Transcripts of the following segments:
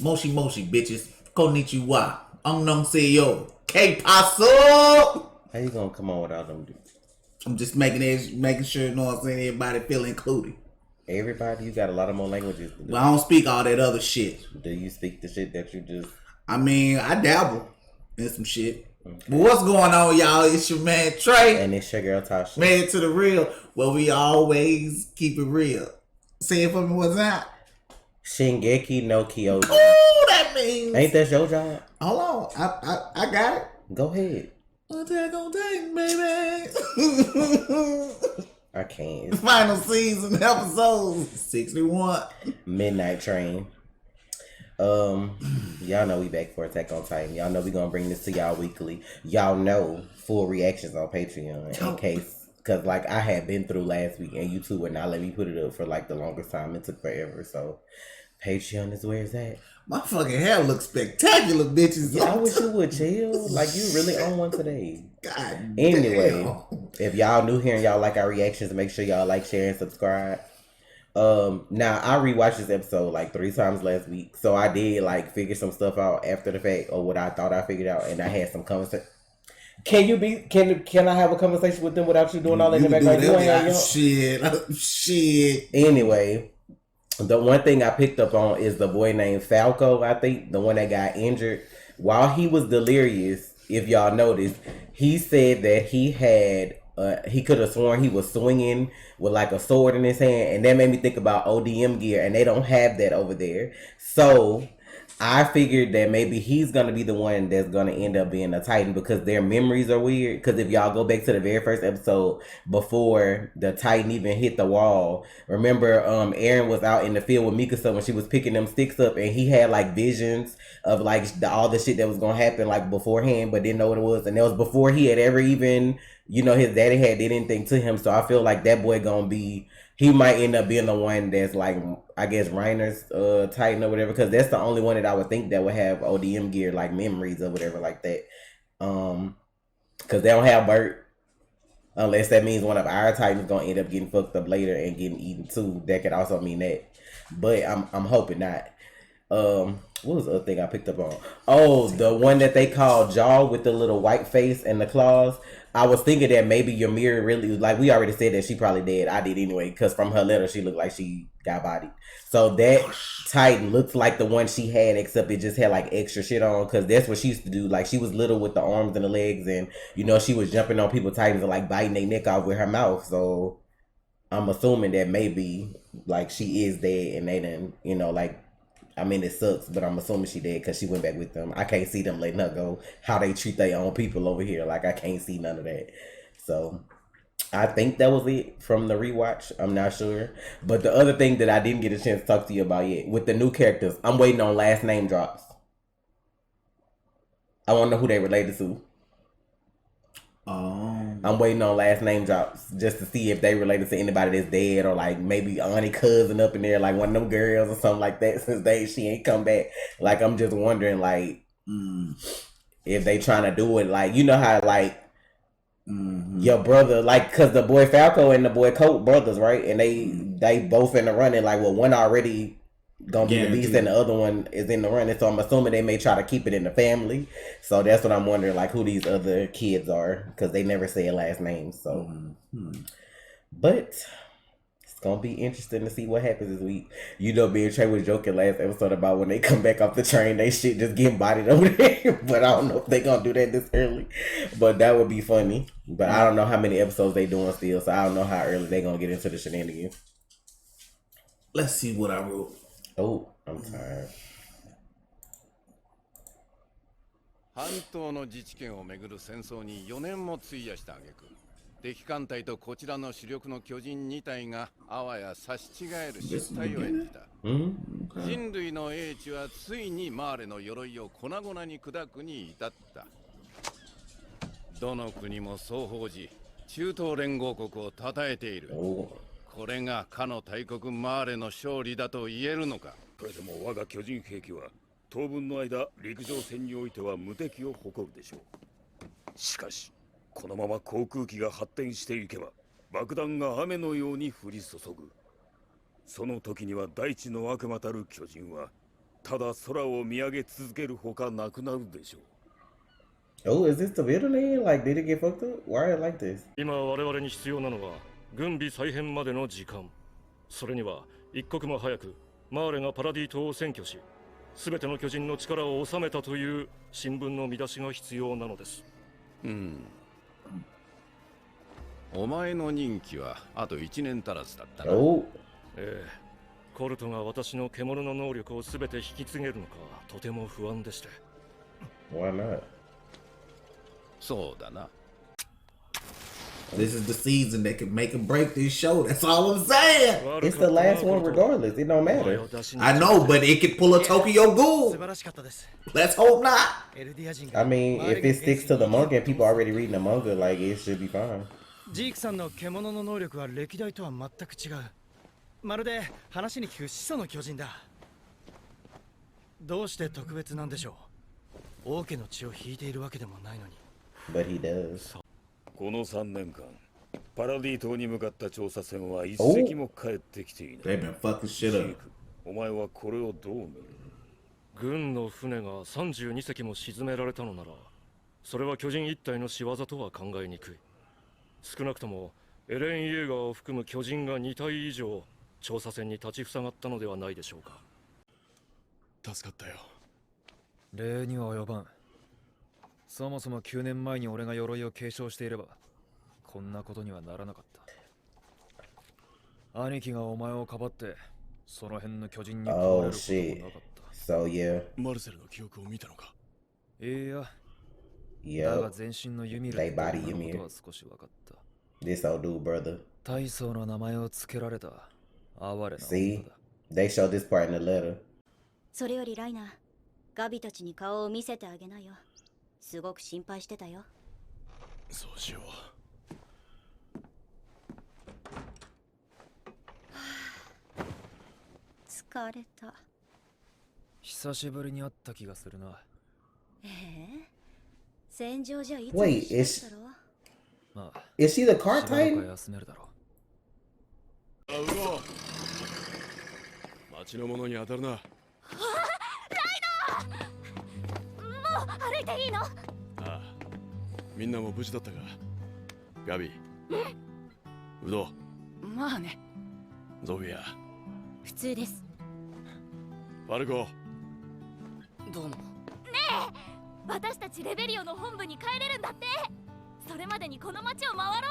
Moshi Moshi, bitches. Konnichiwa. Annyeonghaseyo. K-Paso. How you gonna come on without them dudes? I'm just making sure, you know what I'm saying, everybody feel included. Everybody, you got a lot of more languages. But I don't speak all that other shit. Do you speak the shit that you just... I mean, I dabble in some shit. Okay. But what's going on, y'all? It's your man Trey. And it's your girl Tasha. Man to the real. Well, we always keep it real. Say it for me, what's that? Shingeki no Kyojin. Oh, that means... Ain't that your job? Hold on. I got it. Go ahead. Attack on Titan, baby. I can't. Final season, episode 61. Midnight Train. Y'all know we back for Attack on Titan. Y'all know we gonna bring this to y'all weekly. Y'all know full reactions on Patreon in case, cause like I had been through last week and YouTube would not let me put it up for like the longest time. It took forever. So Patreon is where it's at. My fucking hair looks spectacular, bitches. Yeah, I wish you would chill. Like you really on one today. God anyway, damn. If y'all new here and y'all like our reactions, make sure y'all like, share, and subscribe. Now I rewatched this episode like 3 times last week, so I did like figure some stuff out after the fact, or what I thought I figured out, and I had some conversation. Can I have a conversation with them without you doing all that in the background? Shit. Anyway, the one thing I picked up on is the boy named Falco. I think the one that got injured while he was delirious. If y'all noticed, he said that he had. He could have sworn he was swinging with like a sword in his hand, and that made me think about ODM gear, and they don't have that over there. So I figured that maybe he's gonna be the one that's gonna end up being a Titan because their memories are weird. Because if y'all go back to the very first episode before the Titan even hit the wall, remember Eren was out in the field with Mikasa when she was picking them sticks up, and he had like visions of like all the shit that was gonna happen like beforehand, but didn't know what it was, and that was before he had ever even. You know, his daddy had did anything to him, so I feel like that boy gonna be, he might end up being the one that's like, I guess, Reiner's Titan or whatever, because that's the only one that I would think that would have ODM gear, like memories or whatever like that. Because they don't have Bert, unless that means one of our Titans gonna end up getting fucked up later and getting eaten too. That could also mean that, but I'm hoping not. What was the other thing I picked up on? Oh, the one that they call Jaw with the little white face and the claws. I was thinking that maybe Ymir really, like we already said that she probably dead. I did anyway, because from her letter, she looked like she got bodied. So that Titan looks like the one she had, except it just had like extra shit on, because that's what she used to do. Like she was little with the arms and the legs, and you know, she was jumping on people's Titans and like biting their neck off with her mouth. So I'm assuming that maybe like she is dead and they didn't, you know, like, I mean, it sucks, but I'm assuming she did because she went back with them. I can't see them letting her go. How they treat their own people over here. Like, I can't see none of that. So, I think that was it from the rewatch. I'm not sure. But the other thing that I didn't get a chance to talk to you about yet, with the new characters, I'm waiting on last name drops. I want to know who they related to. I'm waiting on last name drops just to see if they related to anybody that's dead, or like maybe auntie cousin up in there, like one of them girls or something like that. Since she ain't come back, like I'm just wondering like if they trying to do it like, you know how like your brother, like, cause the boy Falco and the boy Colt brothers, right? And they both in the running, like, well, one already gonna be the beast and the other one is in the running, so I'm assuming they may try to keep it in the family. So that's what I'm wondering, like, who these other kids are, because they never say last names. So but it's gonna be interesting to see what happens this week. You know, me and Trey was joking last episode about when they come back off the train, they shit just getting bodied over there. But I don't know if they gonna do that this early, but that would be funny. But I don't know how many episodes they doing still, so I don't know how early they gonna get into the shenanigans. Let's see what I wrote. Oh, I'm tired. 半島の自治権をめぐる戦争に4年も費やした挙句、敵艦隊とこちらの主力の巨人2体があわや差し違える失態を演じた。人類の英知はついにマーレの鎧を粉々に砕くに至った。どの国も双方時、中東連合国を称えている。これがかの大国マーレの勝利だと言えるのか。これでも我が巨人兵器は当分の間陸上戦においては無敵を誇るでしょう。しかしこのまま航空機が発展していけば爆弾が雨のように降り注ぐ。その時には大地の悪魔たる巨人はただ空を見上げ続けるほかなくなるでしょう。 Oh, is this the middle name? Like, did it get fucked up? Why is it like this? 今我々に必要なのは軍備再編までの時間。それには一刻も早くマーレがパラディ島を占拠し、全ての巨人の力を収めたという新聞の見出しが必要なのです。お前の任期はあと1年足らずだったな。Oh, ええ、コルトが私の獣の能力を全て引き継げるのかとても不安でして。 why not? そうだな。This is the season that can make or break this show. That's all I'm saying. It's the last one regardless. It don't matter. I know, but it could pull a Tokyo Ghoul. Let's hope not. I mean, if it sticks to the manga and people already reading the manga, like, it should be fine. ジークさんの獣の能力は歴代とは全く違う。まるで話に聞く始祖の巨人だ。どうして特別なんでしょう。王家の血を引いているわけでもないのに。But he does. この3年間、パラディ島に向かった調査船は一隻も帰ってきていない。 They've been fucking shit up. お前はこれをどう見る？軍の船が32隻も沈められたのなら、それは巨人一体の仕業とは考えにくい。少なくともエレン・イェーガーを含む巨人が2体以上調査船に立ちふさがったのではないでしょうか。助かったよ。礼には及ばん。そもそも9年前に俺が鎧を継承していればこんなことにはならなかった。兄貴がお前をかばってその辺の巨人に変われることもなかった。So yeah. マルセルの記憶を見たのか？いや。だ Yep. が全身のユミル They って body こと Ymir. は少し分かった。 This old dude, brother. 大層の名前を付けられた哀れな女 See? だ。 They showed this part in the letter. それよりライナー、ガビたちに顔を見せてあげなよ。すごく心配してたよ。そうしよう。疲れた。久しぶりに会った気がするな。戦場じゃいつも Wait, 一緒だろ。まあ、 is she the car しばらく titan? は休めるだろう。ウロ町の者に当たるな。もう歩いていいの？ああ、みんなも無事だったか。ガビ、ウド、まあね。ゾフィア、普通です。ファルコ。どうも。ねえ、私たちレベリオの本部に帰れるんだって。それまでにこの街を回ろ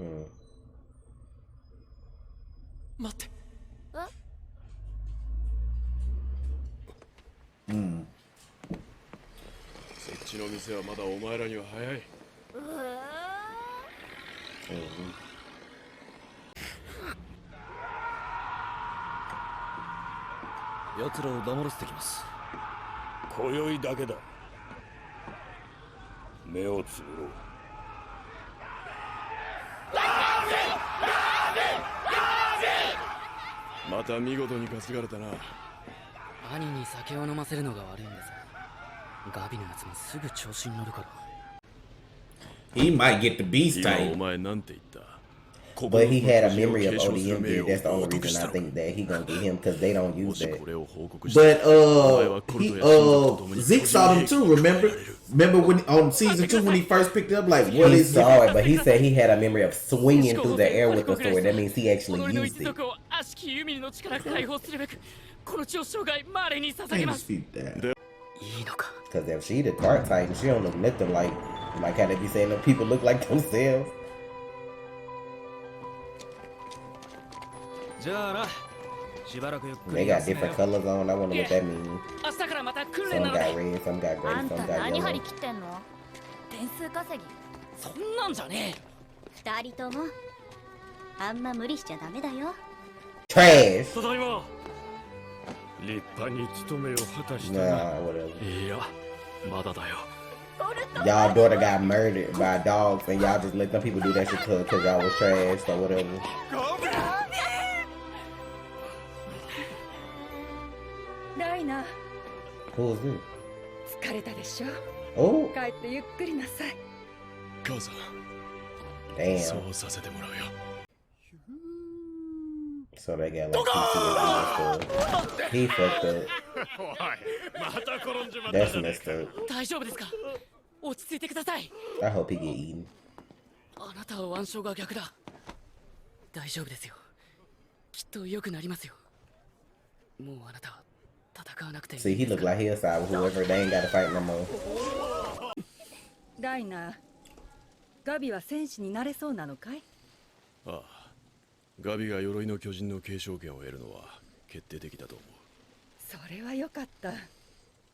う。待って。そっちの店はまだお前らには早い。奴らを黙らせてきます。今宵だけだ。目をつぶろう。また見事に担がれたな。兄に酒を飲ませるのが悪いんです。ガビのやつもすぐ調子に乗るから。 He might get the beast 今お type. 前なんて言った？ But he had a memory of ODM there. That's the only reason I think that he gonna get him because they don't use that. But Zeke saw them too. Remember when on season 2 when he first picked it up? Like, what He is it? saw it, but he said he had a memory of swinging through the air with the sword. That means he actually used it. 悪しきユミルの力から解放するべくこの血を生涯マーレに捧げ Can't ます。 dispute that. いいのか。 Because if she the car titan, she don't look nothing like how they be saying them people look like themselves. じゃあな、しばらくゆっく They り got different colors on. I wonder what that means. 明日からまた訓練な Some ので。 got red, some got あ gray, んた some got 何張り yellow. 切ってんの？点数稼ぎ。そんなんじゃね二人ともあんま無理しちゃダメだよ。 Trash. ただいま。立派に務めを果たしたな。 Nah, whatever. いや、まだだよ。 Y'all daughter got murdered by dogs, and y'all just let them people do that shit because y'all was trash or whatever. ライナー、 Who is this? 疲れたでしょ。 Oh, 帰ってゆっくりなさい。母さん、 damn. そうさせてもらうよ。 So they got like PTSD or messed up. He fucked up. That's messed up. 大丈夫ですか？落ち着いてください。 I hope he get eaten. あなたは腕章が逆だ。大丈夫ですよ。きっと良くなりますよ。もうあなたは戦わなくていい。 See, he look like he'll side with whoever. They ain't got to fight no more. ライナー、ガビは戦士になれそうなのかい？ああ、ガビが鎧の巨人の継承権を得るのは決定的だと思う。それはよかった。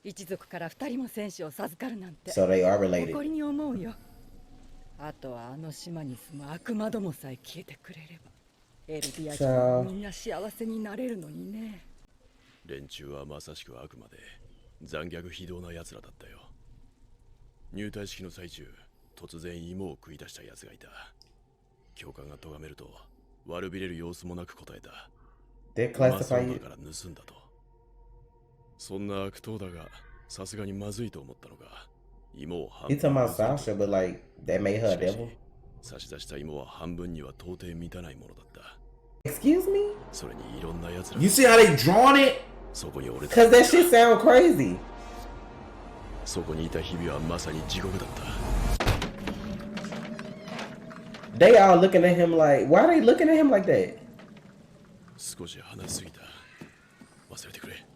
一族から2人も戦士を授かるなんて So they are related. 誇りに思うよ。あとはあの島に住む悪魔どもさえ消えてくれればエルディア人はみんな幸せになれるのにね。連中はまさしく悪魔で残虐非道な奴らだったよ。入隊式の最中、突然芋を食い出した奴がいた。教官が咎めると悪びれる様子もなく答えた。They classify you. から盗んだと。そんな悪党だがさすがにまずいと思ったのが芋を半 He talking about Sasha, but like that made her a devil. 差し出した芋は半分には到底満たないものだった。 Excuse me? それにいろんな奴ら You see how they drawn it? そこに俺 Cause that shit sound crazy. そこにいた日々はまさに地獄だった。 They all looking at him like, why are they looking at him like that? 少し話しすぎた。忘れてくれ。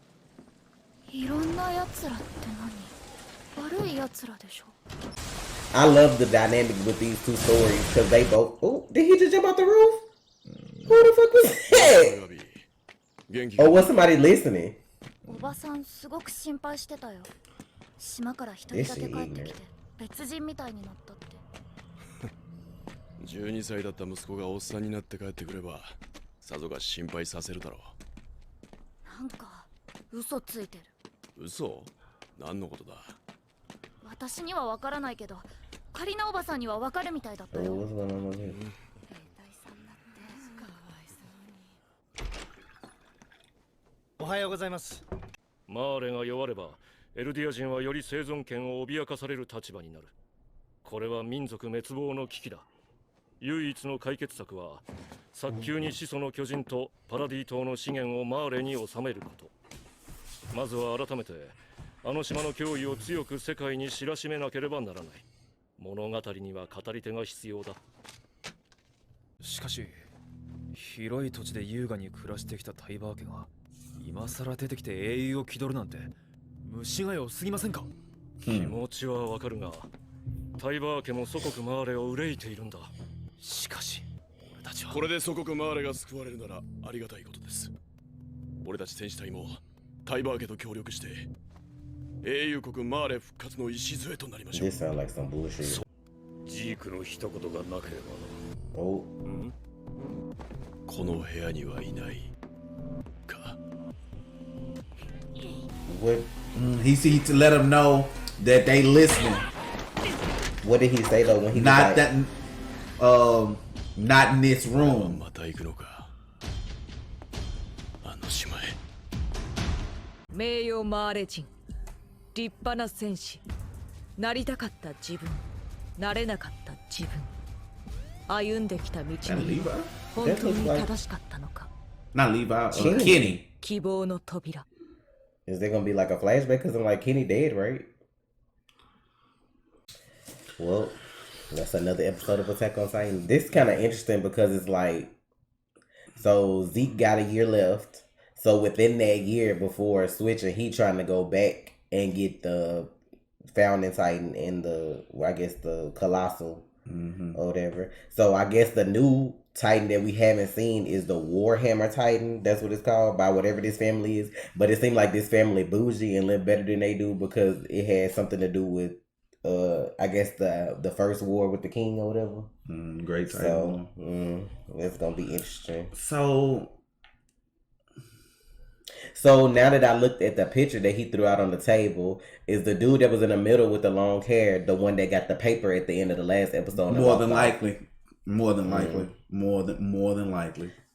いろんな奴らって何？悪い奴らでしょ。 I love the dynamic with these two stories because they both. Oh, did he just jump out the roof? Who the fuck was that? Oh, was somebody listening? おばさんすごく心配してたよ。島から一人だけ帰ってきて別人みたいになったって。12歳だった息子がおっさんになって帰ってくればさぞが心配させるだろなんか嘘ついてる。う。嘘？何のことだ？私にはわからないけどカリナおばさんにはわかるみたいだったよ。 Oh, what's going on over here? おはようございます。マーレが弱ればエルディア人はより生存権を脅かされる立場になる。これは民族滅亡の危機だ。唯一の解決策は早急に始祖の巨人とパラディ島の資源をマーレに収めること。まずは改めてあの島の脅威を強く世界に知らしめなければならない。物語には語り手が必要だ。しかし広い土地で優雅に暮らしてきたタイバー家が今さら出てきて英雄を気取るなんて虫が良すぎませんか？気持ちはわかるがタイバー家も祖国マーレを憂いているんだ。しかし俺たちはこれで祖国マーレが救われるならありがたいことです。俺たち戦士隊もタイバー家と協力して英雄国マーレ復活の礎となりましょう。 This sound like some bullshit. ジークの一言がなければ Oh. この部屋にはいないか。 What? He see to let them know that they listening. What did he say though when he Not was like, that. Not in this room. また行くのか。あの島へ。名誉マーレ人、立派な戦士、なりたかった自分、なれなかった自分、歩んできた道Not に Levi. 本当に正しかったのか。 Not Levi. Kenny. Kenny. 希望の扉。 is there gonna be like a flashback? Cause I'm like Kenny dead, right? Well, that's another episode of Attack on Titan. This is kind of interesting because it's like, so Zeke got a year left. So within that year before switching, he trying to go back and get the Founding Titan and the, well, I guess the Colossal or whatever. So I guess the new Titan that we haven't seen is the Warhammer Titan. That's what it's called by whatever this family is. But it seemed like this family bougie and live better than they do because it had something to do with, I guess the first war with the king or whatever. Great Titan. So it's gonna be interesting. So now that I looked at the picture that he threw out on the table, is the dude that was in the middle with the long hair the one that got the paper at the end of the last episode? More than likely. More than likely.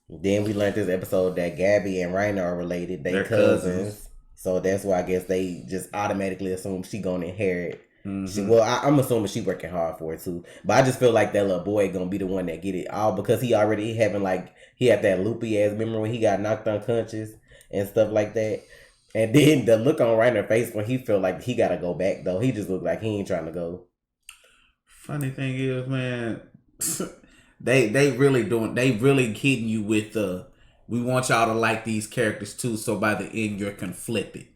Then we learned this episode that Gabby and Raina are related. They're cousins. So that's why I guess they just automatically assume she gonna inherit. I'm assuming she working hard for it too. But I just feel like that little boy gonna be the one that get it all because he already having like, he had that loopy ass memory when he got knocked unconscious. and stuff like that. And then the look on Reiner's face when he felt like he gotta go back though, he just looked like he ain't trying to go. Funny thing is, man, they really hitting you with the we want y'all to like these characters too, so by the end you're conflicted.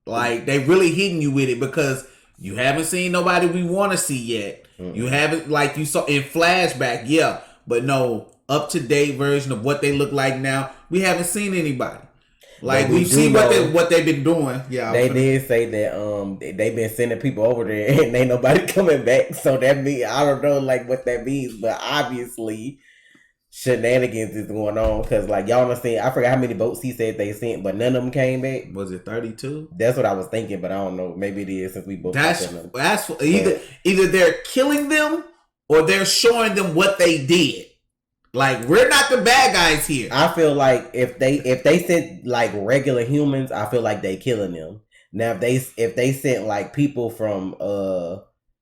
Like they really hitting you with it because you haven't seen nobody we want to see yet. Mm-hmm. You haven't, like you saw in flashback, yeah, but no up to date version of what they look like now. We haven't seen anybody. Like we've seen what they've been doing. Yeah, they did say that they've been sending people over there and ain't nobody coming back. So that means I don't know like what that means, but obviously shenanigans is going on because like y'all understand. I forgot how many boats he said they sent, but none of them came back. Was it 32? That's what I was thinking, but I don't know. Maybe it is since we both. That's either they're killing them or they're showing them what they did. Like we're not the bad guys here. I feel like if they sent like regular humans, I feel like they killing them. Now if they sent like people from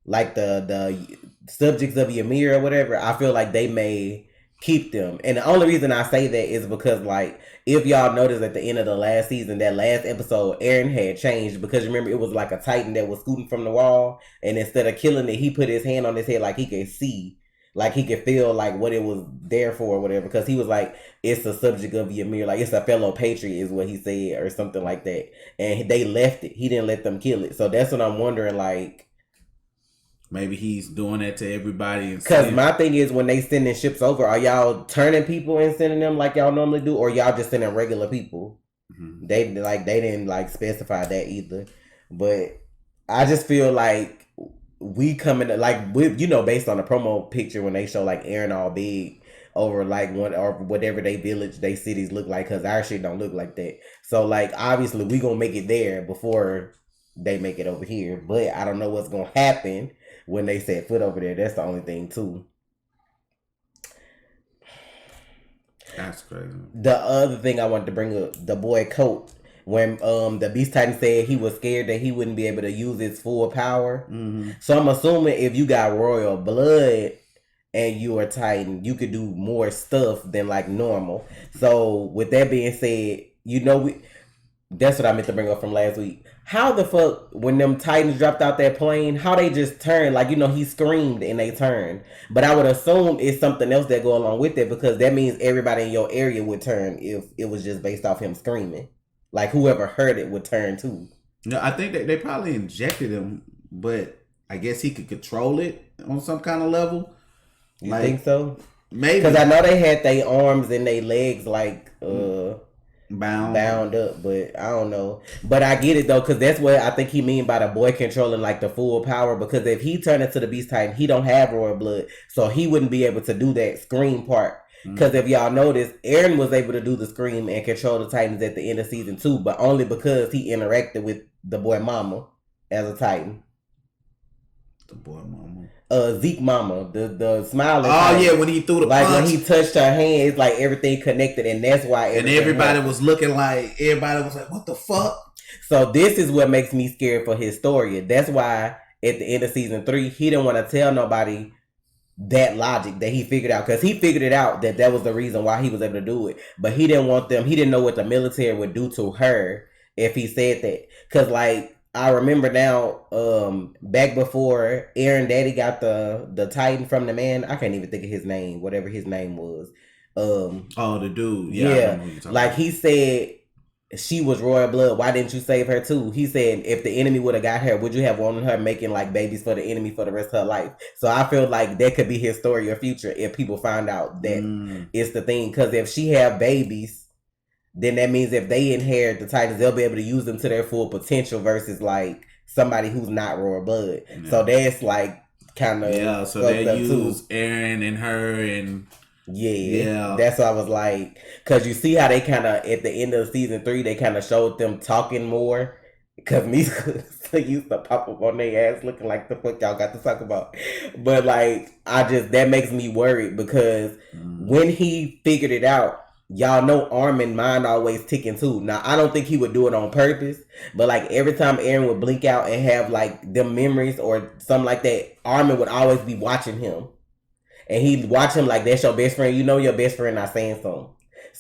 like the subjects of Ymir or whatever, I feel like they may keep them. And the only reason I say that is because like if y'all noticed at the end of the last season, that last episode, Eren had changed because remember it was like a Titan that was scooting from the wall, and instead of killing it, he put his hand on his head like he could see. Like he could feel like what it was there for or whatever. Because he was like, it's a subject of Ymir. Like it's a fellow patriot is what he said or something like that. And they left it. He didn't let them kill it. So that's what I'm wondering like. Maybe he's doing that to everybody. Because my thing is when they sending ships over, are y'all turning people and sending them like y'all normally do? Or y'all just sending regular people? Mm-hmm. They didn't like specify that either. But I just feel like we coming like with based on the promo picture when they show like Eren all big over like one or whatever they village, they cities look like, because our shit don't look like that. So like obviously we gonna make it there before they make it over here, but I don't know what's gonna happen when they set foot over there. That's the only thing too. That's crazy. The other thing I wanted to bring up, the boy Colt. When the Beast Titan said he was scared that he wouldn't be able to use his full power. Mm-hmm. So I'm assuming if you got royal blood and you are Titan, you could do more stuff than like normal. So with that being said, that's what I meant to bring up from last week. How the fuck, when them Titans dropped out that plane, how they just turned? Like, he screamed and they turned. But I would assume it's something else that go along with it, because that means everybody in your area would turn if it was just based off him screaming. Like, whoever heard it would turn too. No, I think they probably injected him, but I guess he could control it on some kind of level. You think so? Maybe. Because I know they had their arms and their legs like bound up, but I don't know. But I get it though, because that's what I think he mean by the boy controlling like the full power. Because if he turned into the Beast Titan, he don't have royal blood, so he wouldn't be able to do that scream part. Because if y'all notice, Eren was able to do the scream and control the Titans at the end of season 2, but only because he interacted with the boy Mama as a Titan. The boy Mama. Zeke Mama, the smiling. Oh Titan. Yeah, when he threw the punch. When he touched her hand, it's like everything connected, and that's why. And everybody was looking like, what the fuck? So this is what makes me scared for Historia. That's why at the end of season 3, he didn't want to tell nobody that logic that he figured out, because he figured it out that was the reason why he was able to do it, but he didn't want them, he didn't know what the military would do to her if he said that. Because like I remember now, back before Eren Daddy got the Titan from the man, I can't even think of his name, whatever his name was. The dude, yeah. Like he said she was royal blood, why didn't you save her too? He said if the enemy would have got her, would you have wanted her making like babies for the enemy for the rest of her life? So I feel like that could be his story or future if people find out that it's the thing. Because if she have babies, then that means if they inherit the Titans, they'll be able to use them to their full potential versus like somebody who's not royal blood. Yeah. So that's like kind of so they use Eren and her and yeah, that's why I was like, because you see how they kind of at the end of season 3 they kind of showed them talking more, because me used to pop up on their ass looking like the fuck y'all got to talk about. But like that makes me worried, because when he figured it out, y'all know Armin mind always ticking too. Now I don't think he would do it on purpose, but like every time Eren would blink out and have like them memories or something like that, Armin would always be watching him. And he'd watch him like that's your best friend. You know your best friend not saying something.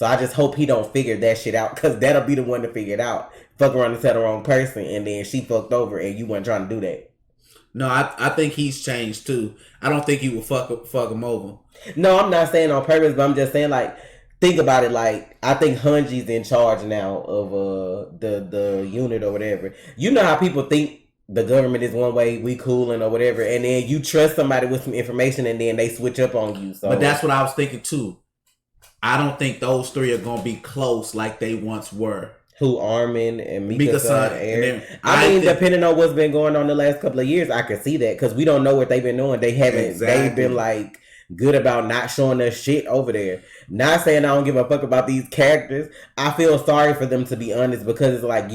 So I just hope he don't figure that shit out, because that'll be the one to figure it out. Fuck around and tell the wrong person, and then she fucked over, and you weren't trying to do that. No, I think he's changed too. I don't think he will fuck him over. No, I'm not saying on purpose, but I'm just saying, like, think about it. Like, I think Hunji's in charge now of the unit or whatever. You know how people think the government is one way, we cooling or whatever, and then you trust somebody with some information, and then they switch up on you. So, but that's what I was thinking too. I don't think those three are gonna be close like they once were. Who, Armin and Mika-san and Aaron? I mean, think, depending on what's been going on the last couple of years, I can see that, because we don't know what they've been doing. They haven't. Exactly. They've been like good about not showing us shit over there. Not saying I don't give a fuck about these characters. I feel sorry for them, to be honest, because it's like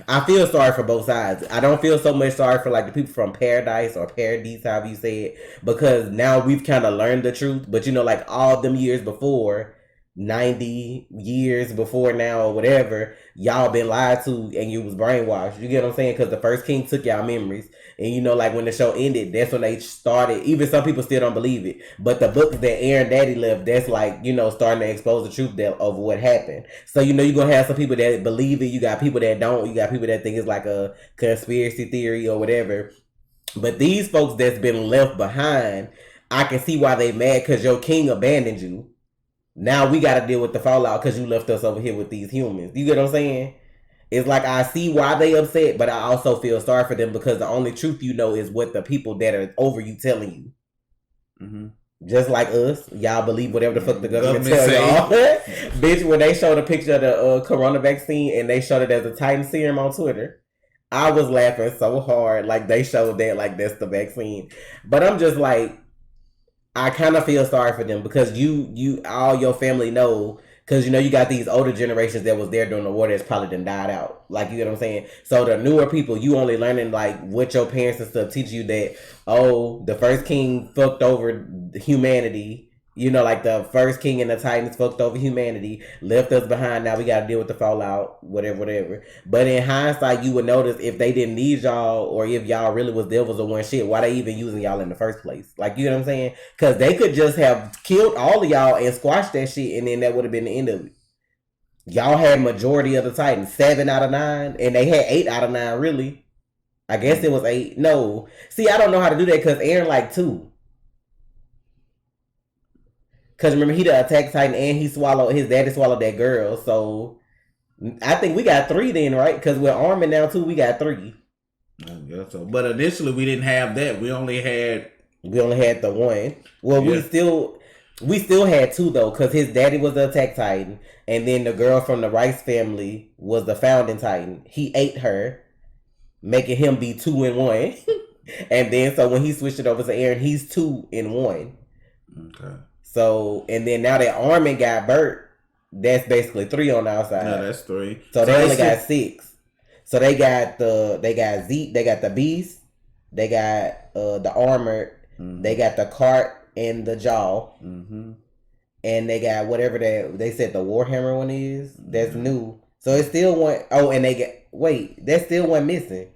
I feel sorry for both sides. I don't feel so much sorry for like the people from Paradise or Paradise, however you say it, because now we've kind of learned the truth. But you know, like all them years before, 90 years before now or whatever, y'all been lied to and you was brainwashed. You get what I'm saying? Because the first king took y'all memories. And you know, like when the show ended, that's when they started. Even some people still don't believe it. But the books that Aaron Daddy left, that's like, you know, starting to expose the truth of what happened. So, you know, you're going to have some people that believe it. You got people that don't. You got people that think it's like a conspiracy theory or whatever. But these folks that's been left behind, I can see why they mad, because your king abandoned you. Now we got to deal with the fallout because you left us over here with these humans. You get what I'm saying? It's like, I see why they upset, but I also feel sorry for them, because the only truth you know is what the people that are over you telling you. Mm-hmm. Just like us, y'all believe whatever the fuck the government tell y'all. Bitch, when they showed a picture of the corona vaccine and they showed it as a Titan serum on Twitter, I was laughing so hard. Like, they showed that like that's the vaccine. But I'm just like, I kind of feel sorry for them, because you all your family know. Because, you know, you got these older generations that was there during the war that's probably done died out. Like, you get what I'm saying? So the newer people, you only learning, like, what your parents and stuff teach you, that, oh, the first king fucked over humanity. You know, like the first king and the Titans fucked over humanity, left us behind. Now we got to deal with the fallout, whatever. But in hindsight, you would notice if they didn't need y'all, or if y'all really was devils or one shit, why they even using y'all in the first place? Like, you know what I'm saying? Because they could just have killed all of y'all and squashed that shit, and then that would have been the end of it. Y'all had majority of the Titans, 7 out of 9, and they had 8 out of 9, really. I guess it was 8. No. See, I don't know how to do that, because Aaron like 2. Because remember, he the attack Titan, and his daddy swallowed that girl. So I think we got 3 then, right? Because we're Armin now too. We got 3. I guess so. But initially we didn't have that. We only had the 1. Well, yeah. we still had 2 though, because his daddy was the attack Titan, and then the girl from the Rice family was the founding Titan. He ate her, making him be 2 in 1. And then so when he switched it over to Aaron, he's 2 in 1. Okay. So, and then now that Armin got Bert, that's basically 3 on the outside. No, that's 3. So they only got 6. So they got Zeke, they got the Beast, they got the Armored, they got the Cart and the Jaw, and they got whatever they said the Warhammer one is. That's new. So it's still one. Oh, and that's still one missing.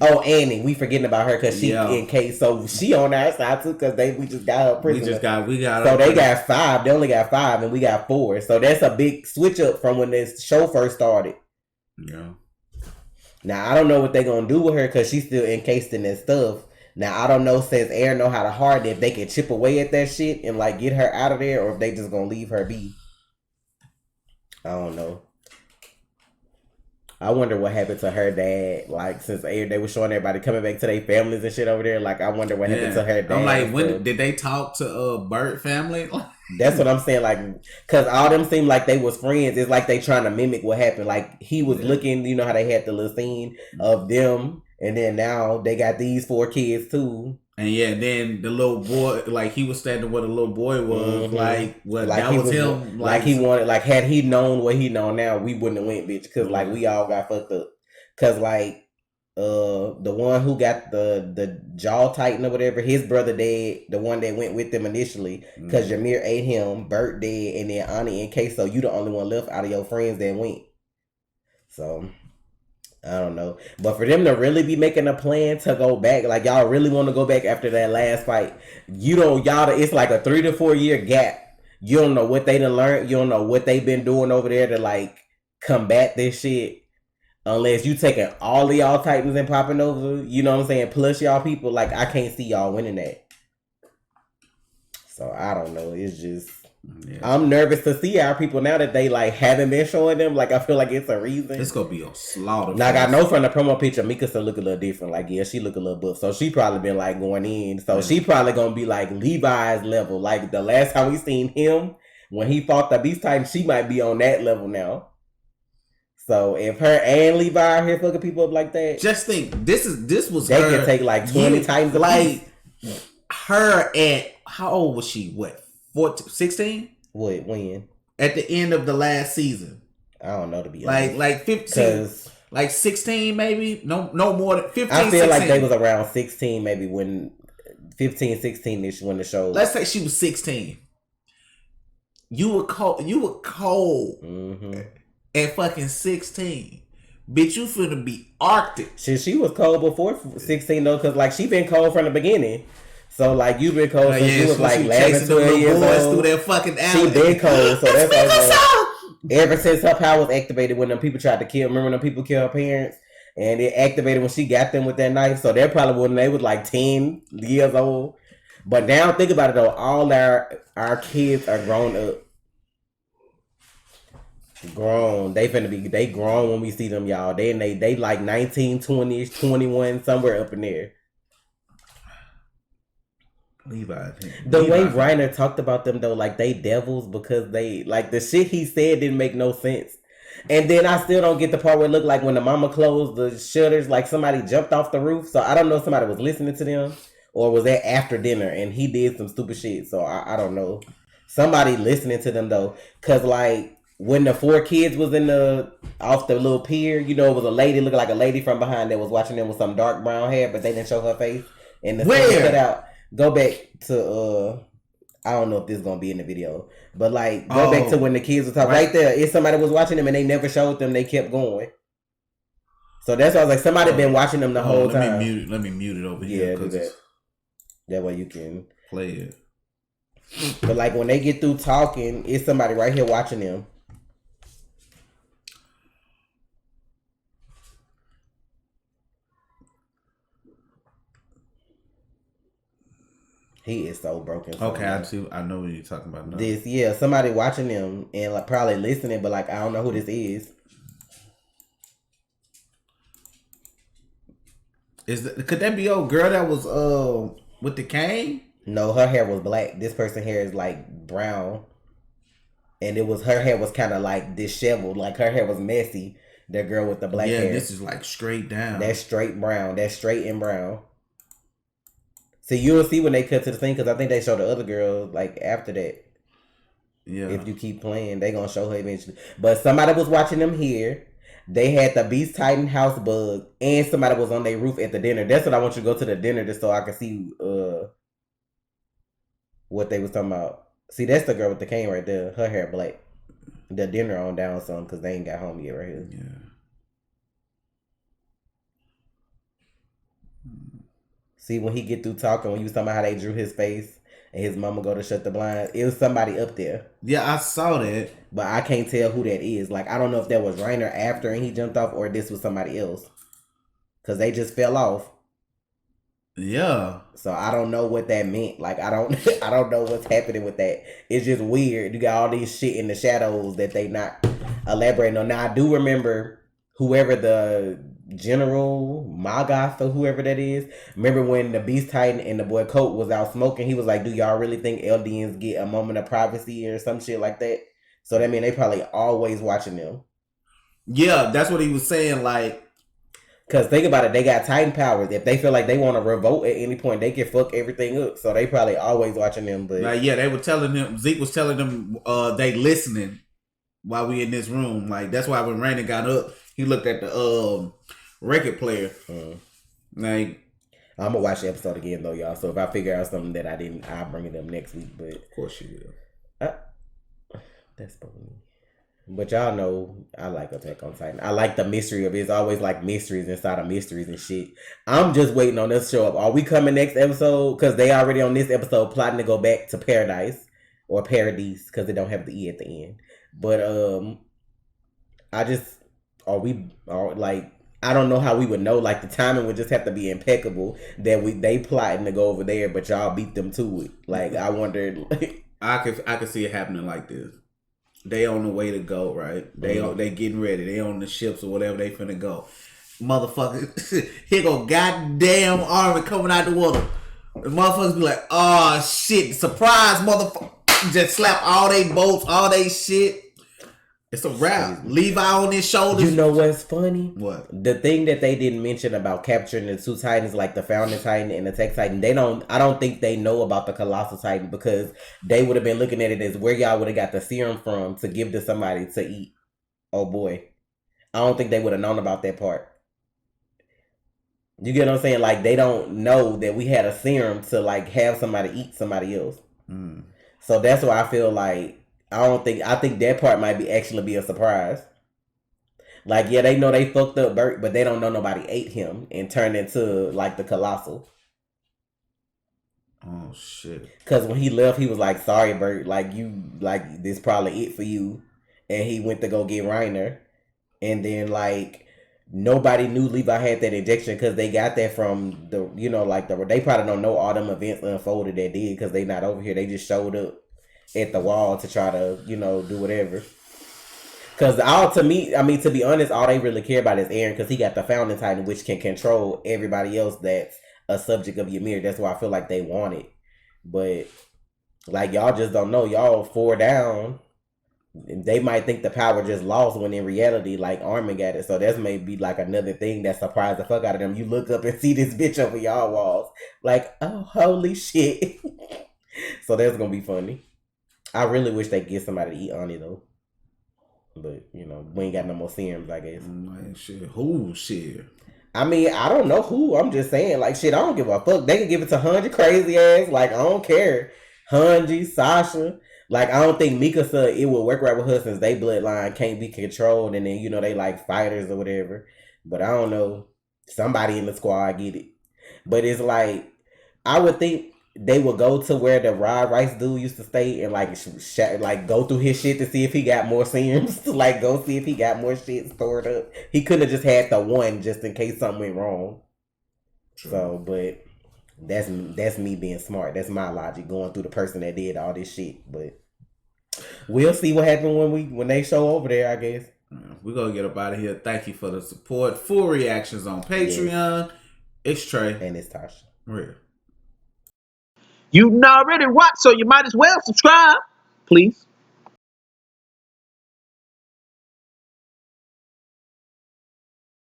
Oh, Annie, we forgetting about her because she in case. So she on our side too, because we just got her prisoner. We got. So they got 5. They only got 5, and we got 4. So that's a big switch up from when this show first started. Yeah. Now I don't know what they gonna do with her, because she's still encased in that stuff. Now I don't know, since Aaron know how to harden, if they can chip away at that shit and like get her out of there, or if they just gonna leave her be. I don't know. I wonder what happened to her dad. Like, since they were showing everybody coming back to their families and shit over there. Like, I wonder what happened to her dad. I'm like, when did they talk to Bert family? That's what I'm saying. Like, because all them seemed like they was friends. It's like they trying to mimic what happened. Like, he was looking, you know how they had the little scene of them, and then now they got these 4 kids too. And then the little boy, like, he was standing where the little boy was, like that was him. Like he wanted, like, had he known what he know now, we wouldn't have went, bitch, because like we all got fucked up. Because like the one who got the Jaw Titan or whatever, his brother dead, the one that went with them initially, because Jameer ate him, Bert dead, and then Ani and Queso, you the only one left out of your friends that went. So I don't know. But for them to really be making a plan to go back, like y'all really want to go back after that last fight, it's like a 3 to 4 year gap. You don't know what they done learned. You don't know what they've been doing over there to like combat this shit. Unless you taking all of y'all Titans and popping over, you know what I'm saying? Plus y'all people, like I can't see y'all winning that. So I don't know. It's just I'm nervous to see our people now that they like haven't been showing them. Like I feel like it's a reason. It's gonna be a slaughter. Like I know from the promo picture, Mikasa look a little different. Like yeah, she look a little buff. So she probably been like going in. So she probably gonna be like Levi's level. Like the last time we seen him when he fought the Beast Titan, she might be on that level now. So if her and Levi are here fucking people up like that, just think this was they her, can take like 20 times a like piece. Her at how old was she? What 14, 16? What when? At the end of the last season. I don't know to be honest. Like 15, like 16 maybe. No more than 15. I feel 16. like they was around 16 maybe when 15, 16ish when the show. Let's say she was 16. You were cold. Mm-hmm. At fucking 16. Bitch, you finna be Arctic. She was cold before 16 though, cause like she been cold from the beginning. So like you been cold since you was like 11, 12 years old. Through that fucking alley. She been cold, so that's like, ever since her power was activated when them people tried to kill. Remember when them people killed her parents, and it activated when she got them with that knife. So they're probably when they was like 10 years old. But now think about it though, all our kids are grown up. Grown. They grown when we see them, y'all. They like 19, 20-ish, 21, somewhere up in there. Levi. The way Reiner talked about them though, like they devils because they like the shit he said didn't make no sense. And then I still don't get the part where it looked like when the mama closed the shutters, like somebody jumped off the roof. So I don't know if somebody was listening to them or was that after dinner and he did some stupid shit. So I don't know. Somebody listening to them though, cause like when the 4 kids was off the little pier, you know, it was a lady, looked like a lady from behind that was watching them with some dark brown hair, but they didn't show her face. And the thing cut out. Go back to I don't know if this is gonna be in the video, but like go back to when the kids were talking right there. If somebody was watching them and they never showed them, they kept going. So that's why I was like, somebody been watching them the whole time. Let me mute it over here. Yeah, do that. That way you can play it. But like when they get through talking, it's somebody right here watching them. He is so broken. Okay, I know what you're talking about now. This, somebody watching them and like probably listening, but like I don't know who this is. Could that be old girl that was with the cane? No, her hair was black. This person's hair is like brown, and her hair was kind of like disheveled. Like her hair was messy. That girl with the black hair. Yeah, this is like straight down. That's straight brown. That's straight and brown. So you'll see when they cut to the scene because I think they show the other girl like after that. Yeah. If you keep playing, they gonna show her eventually. But somebody was watching them here. They had the Beast Titan house bug, and somebody was on their roof at the dinner. That's what I want you to go to the dinner just so I can see what they was talking about. See, that's the girl with the cane right there. Her hair black. The dinner on down some because they ain't got home yet right here. Yeah. See, when he get through talking, when you was talking about how they drew his face and his mama go to shut the blinds, it was somebody up there. Yeah, I saw that. But I can't tell who that is. Like, I don't know if that was Reiner after and he jumped off or this was somebody else. Because they just fell off. Yeah. So I don't know what that meant. Like, I don't know what's happening with that. It's just weird. You got all these shit in the shadows that they not elaborating on. Now, I do remember whoever the General Magath or whoever that is. Remember when the Beast Titan and the boy Colt was out smoking? He was like, do y'all really think Eldians get a moment of privacy or some shit like that? So that mean they probably always watching them. Yeah, that's what he was saying. Like, because think about it, they got Titan powers. If they feel like they want to revolt at any point, they can fuck everything up. So they probably always watching them. But like, yeah, they were telling him, Zeke was telling them they listening while we in this room. Like, that's why when Rainer got up, he looked at the record player. Like, I'm gonna watch the episode again though, y'all. So if I figure out something that I didn't, I'll bring it up next week. But of course you will. That's funny. But y'all know I like Attack on Titan. I like the mystery of it. It's always like mysteries inside of mysteries and shit. I'm just waiting on this to show up. Are we coming next episode? Because they already on this episode plotting to go back to paradise. or Paradise because it don't have the E at the end. But I just like I don't know how we would know. Like the timing would just have to be impeccable that they plotting to go over there, but y'all beat them to it. Like I wondered. I could see it happening like this. They on the way to go, right? They getting ready. They on the ships or whatever they finna go. Motherfucker, here go goddamn army coming out the water. The motherfuckers be like, oh shit, surprise, motherfucker. Just slap all they boats, all they shit. It's a wrap. Levi on his shoulders. You know what's funny? What? The thing that they didn't mention about capturing the two titans, like the Founding Titan and the Tech Titan, I don't think they know about the Colossal Titan because they would have been looking at it as where y'all would have got the serum from to give to somebody to eat. Oh boy. I don't think they would have known about that part. You get what I'm saying? Like they don't know that we had a serum to like have somebody eat somebody else. So that's why I feel like I think that part might actually be a surprise. Like, yeah, they know they fucked up Bert, but they don't know nobody ate him and turned into like the Colossal. Oh shit. Cause when he left, he was like, sorry, Bert, like this probably it for you. And he went to go get Reiner. And then like nobody knew Levi had that injection because they got that from they probably don't know all them events unfolded that did because they not over here. They just showed up at the wall to try to, do whatever. Because to be honest, all they really care about is Eren because he got the Founding Titan, which can control everybody else that's a subject of Ymir. That's why I feel like they want it. But, like, y'all just don't know. Y'all 4 down. They might think the power just lost when in reality, like, Armin got it. So that's maybe, like, another thing that surprised the fuck out of them. You look up and see this bitch over y'all walls. Like, oh, holy shit. So that's going to be funny. I really wish they get somebody to eat Ani though. But, we ain't got no more serums, I guess. Man, shit. Who shit? I mean, I don't know who. I'm just saying, like, shit, I don't give a fuck. They can give it to Hanji crazy ass. Like, I don't care. Hanji, Sasha. Like, I don't think Mikasa, it would work right with her since they bloodline can't be controlled. And then, they like fighters or whatever. But I don't know. Somebody in the squad get it. But it's like, I would think they would go to where the Rod Rice dude used to stay and like go through his shit to see if he got more serums. Like go see if he got more shit stored up. He could have just had the one just in case something went wrong. True. So, but that's me being smart. That's my logic going through the person that did all this shit. But we'll see what happens when they show over there, I guess. We're gonna get up out of here. Thank you for the support. Full reactions on Patreon. Yes. It's Trey. And it's Tasha. Real. You already watched, so you might as well subscribe, please.